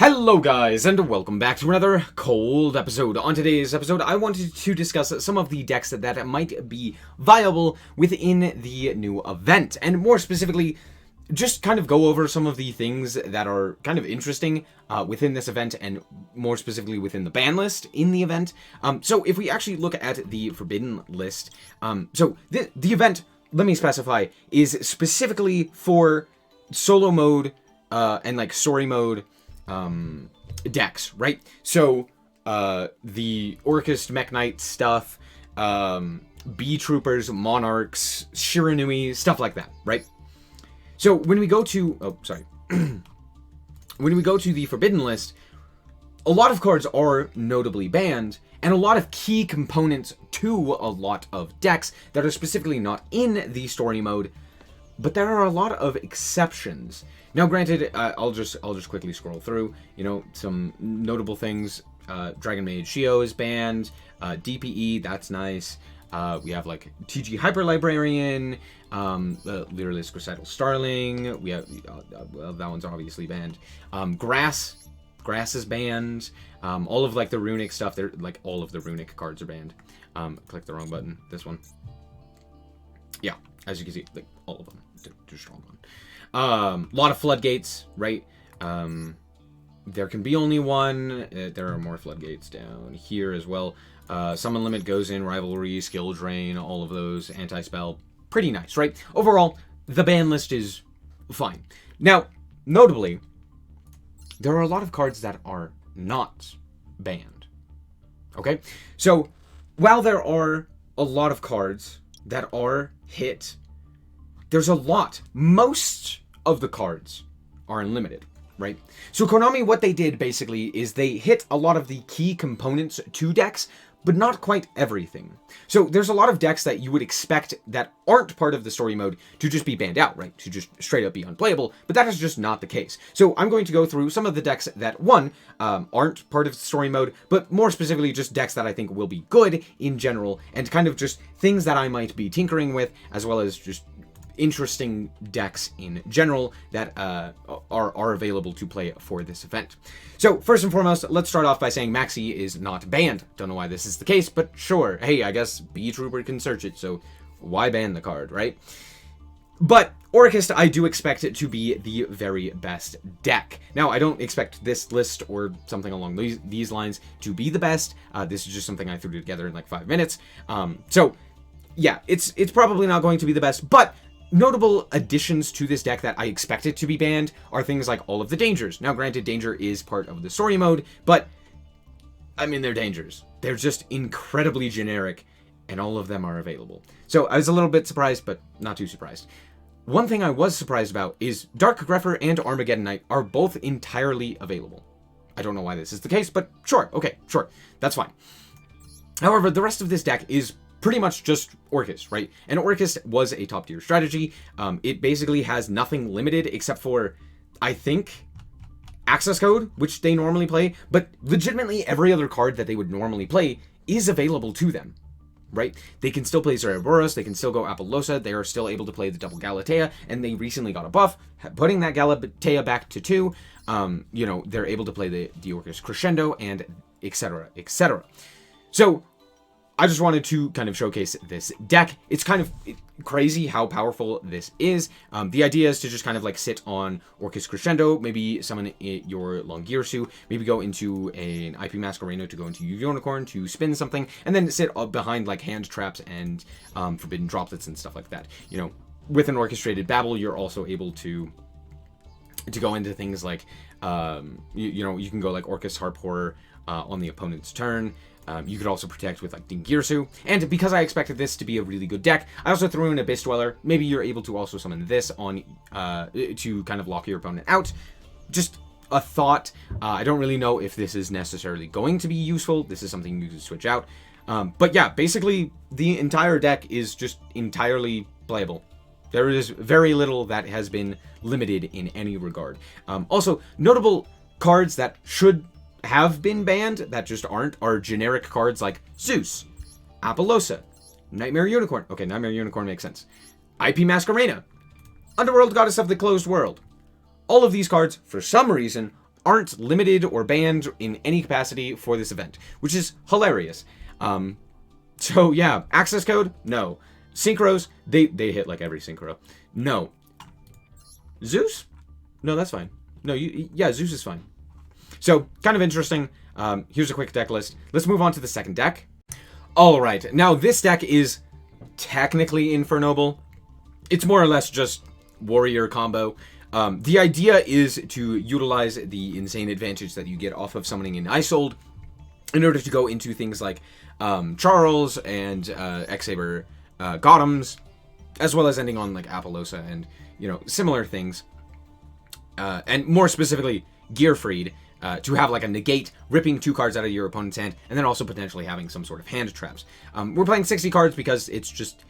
Hello guys, and welcome back to another cold episode. On today's episode, I wanted to discuss some of the decks that might be viable within the new event, and more specifically, just kind of go over some of the things that are kind of interesting within this event, and more specifically within the ban list in the event. So if we actually look at the forbidden list, so the event, let me specify, is specifically for solo mode and like story mode decks, right? So, the Orchest Mech Knight stuff, Bee Troopers, Monarchs, Shiranui, stuff like that, right? So, when we go to, when we go to the Forbidden list, a lot of cards are notably banned, and a lot of key components to a lot of decks that are specifically not in the story mode, but there are a lot of exceptions. Now, granted, I'll just quickly scroll through. You know, some notable things. Dragon Mage Yugioh is banned. DPE, that's nice. We have like TG Hyper Librarian, Literalist Crucial Starling. We have well, that one's obviously banned. Grass is banned. All of like the runic stuff. They're like all of the runic cards are banned. Click the wrong button. This one. Yeah, as you can see, like all of them. Too strong one. A lot of floodgates, right? There can be only one. There are more floodgates down here as well. Summon limit goes in, rivalry, skill drain, all of those, anti-spell. Pretty nice, right? Overall, the ban list is fine. Now, notably, there are a lot of cards that are not banned. Okay? So, while there are a lot of cards that are hit, there's a lot. Most of the cards are unlimited, right? So Konami, what they did basically is they hit a lot of the key components to decks, but not quite everything. So there's a lot of decks that you would expect that aren't part of the story mode to just be banned out, right? To just straight up be unplayable, but that is just not the case. So I'm going to go through some of the decks that, one, aren't part of the story mode, but more specifically just decks that I think will be good in general, and kind of just things that I might be tinkering with, as well as just interesting decks in general that are available to play for this event. So first and foremost, let's start off by saying Maxi is not banned. Don't know why this is the case, but sure. Hey, I guess Bee Trooper can search it, so why ban the card, right? But Orchest, I do expect it to be the very best deck. Now, I don't expect this list or something along these lines to be the best. This is just something I threw together in like 5 minutes. So yeah, it's probably not going to be the best, but notable additions to this deck that I expect it to be banned are things like all of the dangers. Now, granted, danger is part of the story mode, but I mean, they're dangers. They're just incredibly generic, and all of them are available. So I was a little bit surprised, but not too surprised. One thing I was surprised about is Dark Grepher and Armageddon Knight are both entirely available. I don't know why this is the case, but sure, okay, sure, that's fine. However, the rest of this deck is pretty much just Orchest, right? And Orchest was a top-tier strategy. It basically has nothing limited except for, I think, access code, which they normally play, but legitimately every other card that they would normally play is available to them, right? They can still play Zeraboros, they can still go Apollosa, they are still able to play the double Galatea, and they recently got a buff, putting that Galatea back to 2. You know, they're able to play the Orchest Crescendo, and etc., etc. So I just wanted to kind of showcase this deck. It's kind of crazy how powerful this is. The idea is to just kind of like sit on Orchest Crescendo, maybe summon your Longirsu, maybe go into an IP Masquerano to go into Yugioh to spin something, and then sit behind like hand traps and forbidden droplets and stuff like that. You know, with an orchestrated babble, you're also able to go into things like, you know, you can go like Orchest Harp Horror on the opponent's turn. You could also protect with like Dingirsu, and because I expected this to be a really good deck, I also threw in Abyss Dweller. Maybe you're able to also summon this on to kind of lock your opponent out. Just a thought. I don't really know if this is necessarily going to be useful. This is something you can switch out. But yeah, basically the entire deck is just entirely playable. There is very little that has been limited in any regard. Also, notable cards that should have been banned that just aren't are generic cards like Zeus, Apollosa, Nightmare Unicorn. Okay, Nightmare Unicorn makes sense. IP Masquerana, Underworld Goddess of the Closed World. All of these cards, for some reason, aren't limited or banned in any capacity for this event, which is hilarious. So yeah, access code? No. Synchros? They hit like every synchro. No. Zeus? No, that's fine. No, yeah, Zeus is fine. So, kind of interesting. Here's a quick deck list. Let's move on to the second deck. Alright, now this deck is technically Infernoble. It's more or less just warrior combo. The idea is to utilize the insane advantage that you get off of summoning in Isold in order to go into things like Charles and X-Saber Gothams, as well as ending on like Apollosa and, you know, similar things. And more specifically, Gearfried, to have like a negate, ripping 2 cards out of your opponent's hand, and then also potentially having some sort of hand traps. We're playing 60 cards because it's just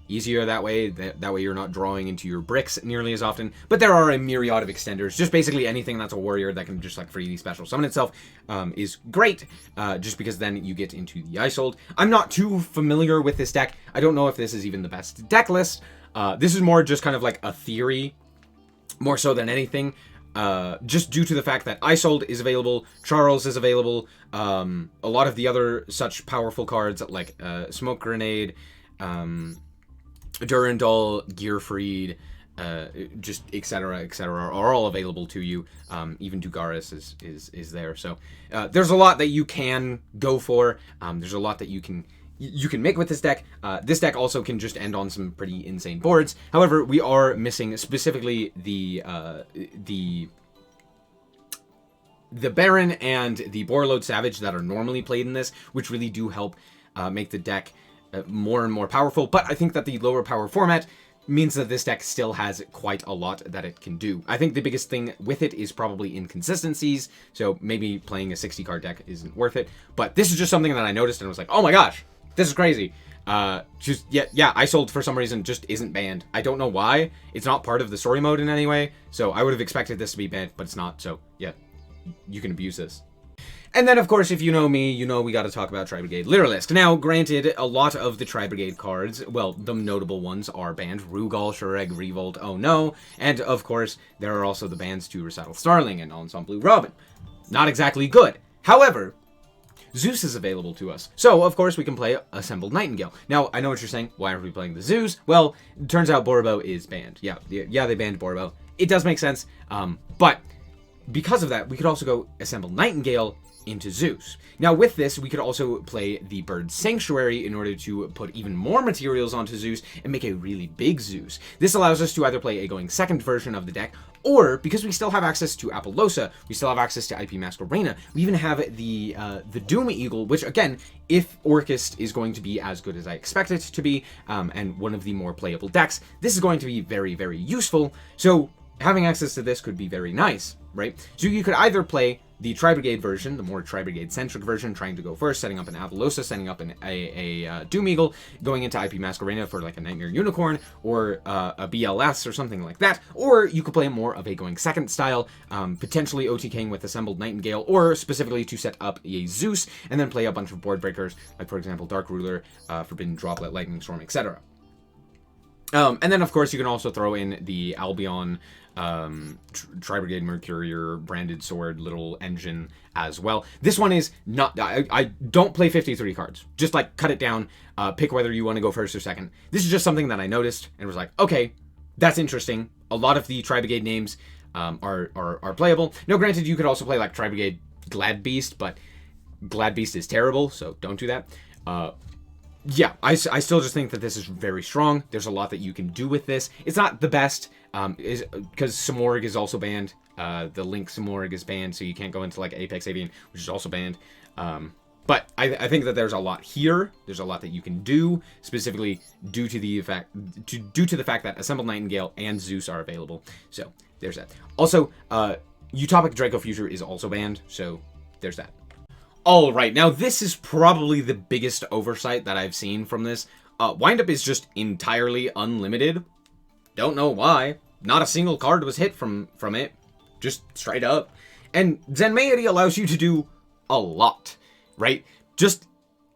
easier that way. That way you're not drawing into your bricks nearly as often. But there are a myriad of extenders. Just basically anything that's a warrior that can just like freely special summon itself is great, just because then you get into the Isold. I'm not too familiar with this deck. I don't know if this is even the best deck list. This is more just kind of like a theory, more so than anything. Just due to the fact that Isold is available, Charles is available, a lot of the other such powerful cards like Smoke Grenade, Durandal, Gearfried, just etc. are all available to you. Even Dugaris is there. So there's a lot that you can go for. There's a lot that you can make with this deck. This deck also can just end on some pretty insane boards. However, we are missing specifically the Baron and the Borreload Savage that are normally played in this, which really do help make the deck more and more powerful. But I think that the lower power format means that this deck still has quite a lot that it can do. I think the biggest thing with it is probably inconsistencies, so maybe playing a 60 card deck isn't worth it. But this is just something that I noticed and was like, oh my gosh, this is crazy. Isold for some reason just isn't banned. I don't know why. It's not part of the story mode in any way, so I would have expected this to be banned, but it's not. So yeah, you can abuse this. And then, of course, if you know me, you know we got to talk about TriBrigade Literalist. Now, granted, a lot of the TriBrigade cards, well, the notable ones are banned. Rugal, Shureg, Revolt, Oh No, and, of course, there are also the bans to Recital Starling and Ensemble Blue Robin. Not exactly good. However, Zeus is available to us. So, of course, we can play Assembled Nightingale. Now, I know what you're saying. Why aren't we playing the Zeus? Well, it turns out Borobo is banned. Yeah, they banned Borobo. It does make sense. But because of that, we could also go Assembled Nightingale into Zeus. Now with this, we could also play the Bird Sanctuary in order to put even more materials onto Zeus and make a really big Zeus. This allows us to either play a going second version of the deck, or because we still have access to Apollosa, we still have access to IP Masquerena, we even have the Doom Eagle, which again, if Orchest is going to be as good as I expect it to be, and one of the more playable decks, this is going to be very, very useful. So having access to this could be very nice, right? So you could either play the TriBrigade version, the more TriBrigade-centric version, trying to go first, setting up an Apollosa, setting up a Doom Eagle, going into IP Masquerena for like a Nightmare Unicorn, or a BLS or something like that. Or you could play more of a going second style, potentially OTKing with Assembled Nightingale, or specifically to set up a Zeus, and then play a bunch of board breakers, like for example Dark Ruler, Forbidden Droplet, Lightning Storm, etc. And then of course you can also throw in the Albion, TriBrigade Mercurier branded sword little engine as well. This one is not, I don't play 53 cards. Just like cut it down, pick whether you want to go first or second. This is just something that I noticed and was like, okay, that's interesting. A lot of the TriBrigade names are playable. Now granted, you could also play like TriBrigade Glad Beast, but Glad Beast is terrible, so don't do that. Yeah, I still just think that this is very strong. There's a lot that you can do with this. It's not the best, because Samorg is also banned. The Link Samorg is banned, so you can't go into like Apex Avian, which is also banned. But I think that there's a lot here. There's a lot that you can do, specifically due to the fact that Assembled Nightingale and Zeus are available. So there's that. Also, Utopic Draco Future is also banned, so there's that. Alright, now this is probably the biggest oversight that I've seen from this. Windup is just entirely unlimited. Don't know why. Not a single card was hit from it. Just straight up. And Zenmaity allows you to do a lot, right? Just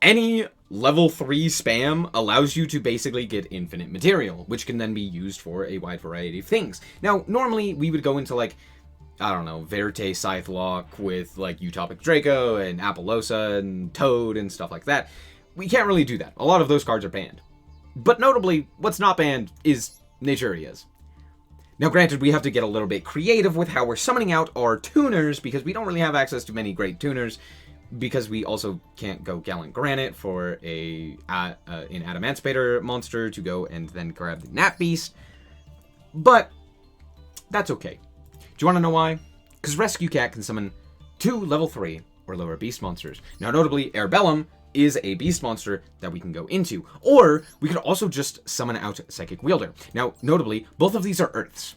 any level 3 spam allows you to basically get infinite material, which can then be used for a wide variety of things. Now, normally we would go into like I don't know, Verte Scythe Lock with, like, Utopic Draco and Appaloosa and Toad and stuff like that. We can't really do that. A lot of those cards are banned. But notably, what's not banned is Naturias. Now, granted, we have to get a little bit creative with how we're summoning out our tuners, because we don't really have access to many great tuners, because we also can't go Gallant Granite for an Adamancipator monster to go and then grab the Gnat Beast. But that's okay. Do you want to know why? Because Rescue Cat can summon 2 level 3 or lower beast monsters. Now, notably, Airbellum is a beast monster that we can go into. Or we could also just summon out Psychic Wielder. Now, notably, both of these are Earths.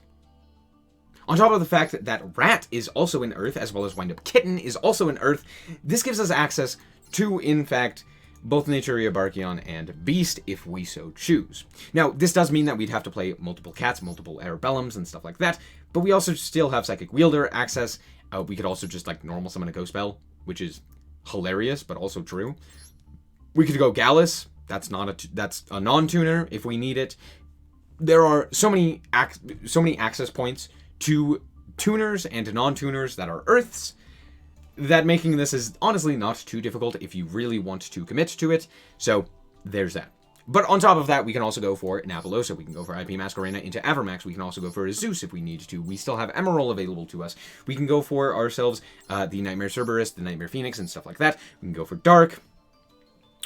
On top of the fact that Rat is also an Earth, as well as Windup Kitten is also an Earth, this gives us access to, in fact, both Naturia, Barkion, and Beast, if we so choose. Now, this does mean that we'd have to play multiple cats, multiple Airbellums, and stuff like that, but we also still have Psychic Wielder access. We could also just, like, normal summon a Ghost Spell, which is hilarious, but also true. We could go Gallus. That's a non-tuner if we need it. There are so many access points to tuners and non-tuners that are Earths, that making this is honestly not too difficult if you really want to commit to it. So there's that. But on top of that, we can also go for an Appaloosa. We can go for IP Masquerena into Avermax. We can also go for a Zeus if we need to. We still have Emerald available to us. We can go for ourselves the Nightmare Cerberus, the Nightmare Phoenix, and stuff like that. We can go for Dark.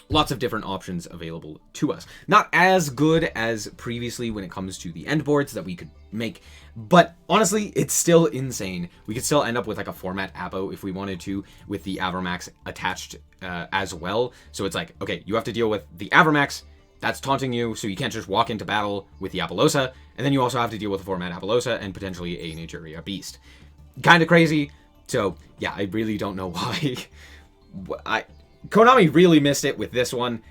Lots of different options available to us. Not as good as previously when it comes to the end boards that we could make, but honestly, it's still insane. We could still end up with like a format Apo if we wanted to, with the Avermax attached as well. So it's like, okay, you have to deal with the Avermax, that's taunting you, so you can't just walk into battle with the Appaloosa, and then you also have to deal with the format Appaloosa and potentially a Naturia Beast. Kind of crazy, so yeah, I really don't know why. Konami really missed it with this one.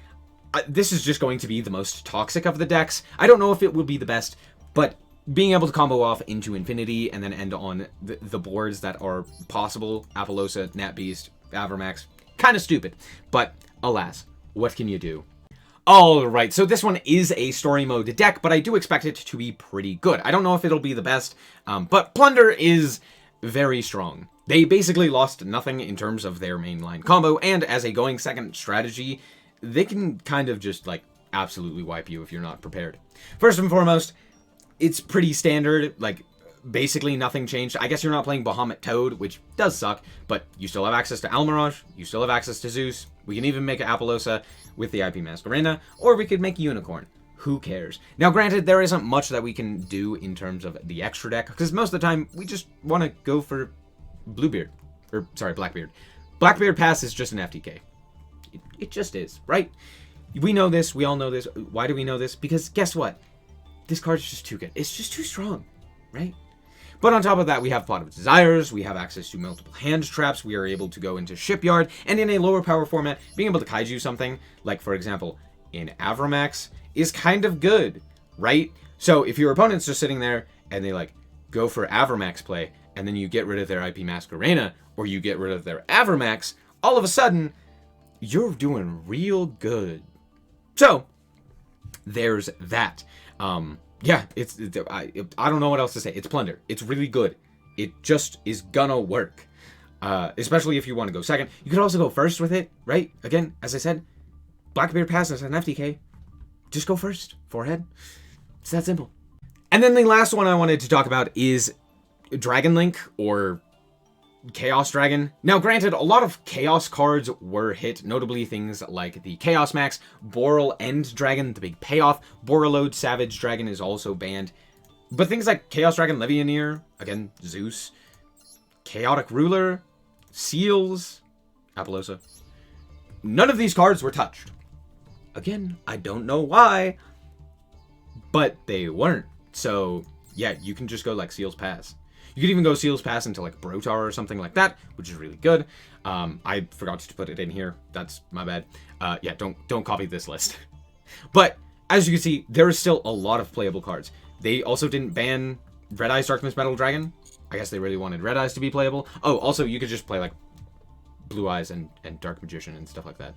This is just going to be the most toxic of the decks. I don't know if it will be the best, but being able to combo off into infinity and then end on the boards that are possible, Appaloosa, Nat Beast, Avermax, kind of stupid. But alas, what can you do? Alright, so this one is a story mode deck, but I do expect it to be pretty good. I don't know if it'll be the best, but Blunder is very strong. They basically lost nothing in terms of their mainline combo, and as a going second strategy, they can kind of just, like, absolutely wipe you if you're not prepared. First and foremost, it's pretty standard, like, basically nothing changed. I guess you're not playing Bahamut Toad, which does suck, but you still have access to Almirage, you still have access to Zeus, we can even make an Appaloosa with the IP Masquerena, or we could make Unicorn. Who cares? Now, granted, there isn't much that we can do in terms of the extra deck, because most of the time, we just want to go for Bluebeard. Or, sorry, Blackbeard. Blackbeard Pass is just an FTK. It just is, right? We know this, we all know this. Why do we know this? Because guess what? This card is just too good. It's just too strong, right? But on top of that, we have Pot of Desires, we have access to multiple hand traps, we are able to go into Shipyard, and in a lower power format, being able to kaiju something, like for example, in Avermax, is kind of good, right? So if your opponent's just sitting there, and they like, go for Avermax play, and then you get rid of their IP Masquerena, or you get rid of their Avermax, all of a sudden, you're doing real good. So, there's that. Yeah, I don't know what else to say. It's Blunder. It's really good. It just is gonna work. Especially if you want to go second. You could also go first with it, right? Again, as I said, Blackbeard Pass is an FTK. Just go first. Forehead. It's that simple. And then the last one I wanted to talk about is Dragon Link, or Chaos Dragon. Now, granted, a lot of Chaos cards were hit, notably things like the Chaos Max, Boral End Dragon, the big payoff, Borreload Savage Dragon is also banned. But things like Chaos Dragon Levianeer, again, Zeus, Chaotic Ruler, Seals, Appaloosa. None of these cards were touched. Again, I don't know why, but they weren't. So, yeah, you can just go like Seals Pass. You could even go Seals Pass into like Brotar or something like that, which is really good. I forgot to put it in here. That's my bad. Yeah, don't copy this list. But as you can see, there is still a lot of playable cards. They also didn't ban Red Eyes Darkness Metal Dragon. I guess they really wanted Red Eyes to be playable. Oh, also you could just play like Blue Eyes and Dark Magician and stuff like that.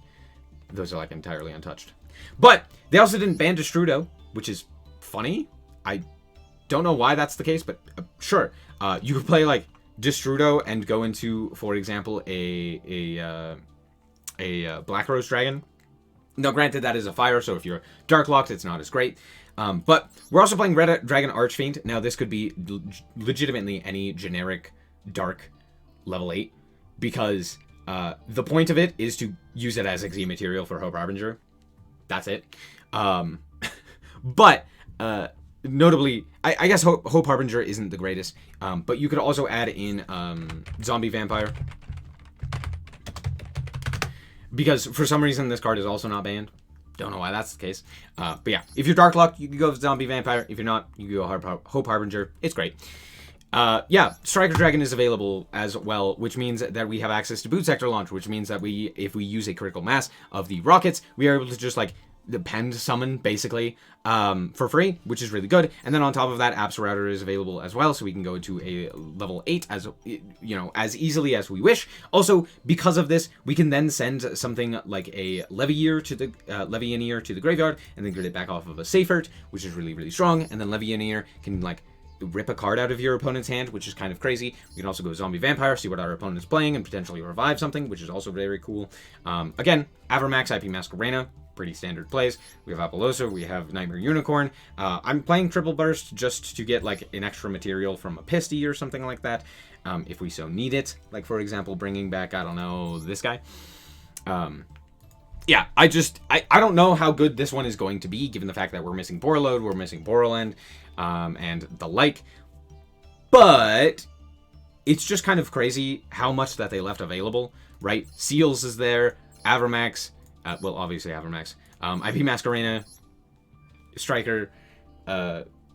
Those are like entirely untouched. But they also didn't ban Destrudo, which is funny. I don't know why that's the case, but sure. You could play like Destrudo and go into, for example, a Black Rose Dragon. Now, granted, that is a fire, so if you're Dark Locked, it's not as great. But we're also playing Red Dragon Archfiend. Now, this could be legitimately any generic Dark level 8, because the point of it is to use it as XE material for Hope Harbinger. That's it. But notably, I guess Hope Harbinger isn't the greatest, but you could also add in Zombie Vampire, because for some reason this card is also not banned. Don't know why that's the case. But yeah, if you're Dark Locked, you can go Zombie Vampire. If you're not, you can go Hope Harbinger. It's great. Yeah, Striker Dragon is available as well, which means that we have access to Boot Sector Launch, which means that if we use a critical mass of the rockets, we are able to just, like, depend summon, basically, for free, which is really good. And then on top of that, Apps Router is available as well, so we can go to a level 8 as, you know, as easily as we wish. Also, because of this, we can then send something like a Levianeer to the graveyard, and then get it back off of a Seifert, which is really, really strong. And then Levianeer can, like, rip a card out of your opponent's hand, which is kind of crazy. We can also go Zombie Vampire, see what our opponent is playing, and potentially revive something, which is also very cool. Again, Avermax, IP Masquerena, pretty standard plays. We have Apollosa, we have Nightmare Unicorn. I'm playing Triple Burst just to get, like, an extra material from a Pisty or something like that, if we so need it. Like, for example, bringing back, I don't know, this guy. Yeah, I don't know how good this one is going to be, given the fact that we're missing Borreload, we're missing Borreland, and the like. But it's just kind of crazy how much that they left available, right? Seals is there, Avermax, well, obviously Avermax, IP Masquerena, Striker,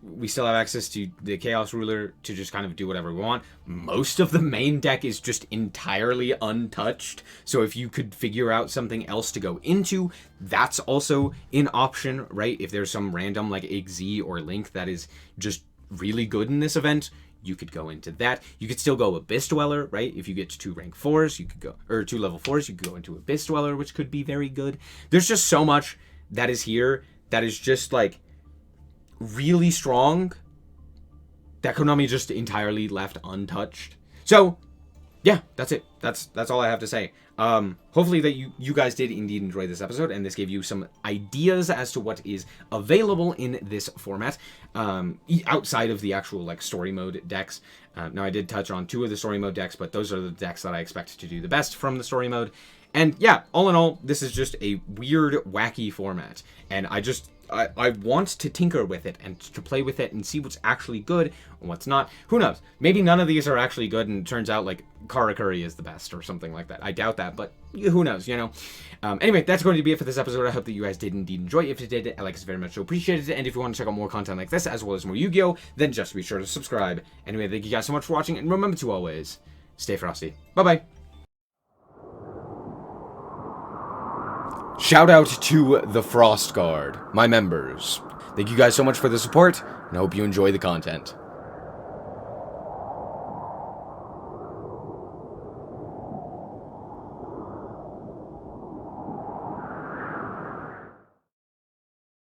we still have access to the Chaos Ruler to just kind of do whatever we want. Most of the main deck is just entirely untouched, so if you could figure out something else to go into, that's also an option, right? If there's some random, like, XZ or Link that is just really good in this event, you could go into that. You could still go Abyss Dweller, right? If you get to 2 rank 4s, you could go, or 2 level 4s, you could go into Abyss Dweller, which could be very good. There's just so much that is here that is just, like, really strong that Konami just entirely left untouched. So yeah, that's it. That's all I have to say. Hopefully that you guys did indeed enjoy this episode, and this gave you some ideas as to what is available in this format, outside of the actual, like, story mode decks. Now, I did touch on 2 of the story mode decks, but those are the decks that I expect to do the best from the story mode. And yeah, all in all, this is just a weird, wacky format, and I want to tinker with it and to play with it and see what's actually good and what's not. Who knows? Maybe none of these are actually good, and it turns out, like, Karakuri is the best or something like that. I doubt that, but who knows, you know? Anyway, that's going to be it for this episode. I hope that you guys did indeed enjoy. If you did, Alex is very much so appreciated. And if you want to check out more content like this, as well as more Yu-Gi-Oh!, then just be sure to subscribe. Anyway, thank you guys so much for watching, and remember to always stay frosty. Bye-bye. Shout out to the Frost Guard, my members. Thank you guys so much for the support, and I hope you enjoy the content.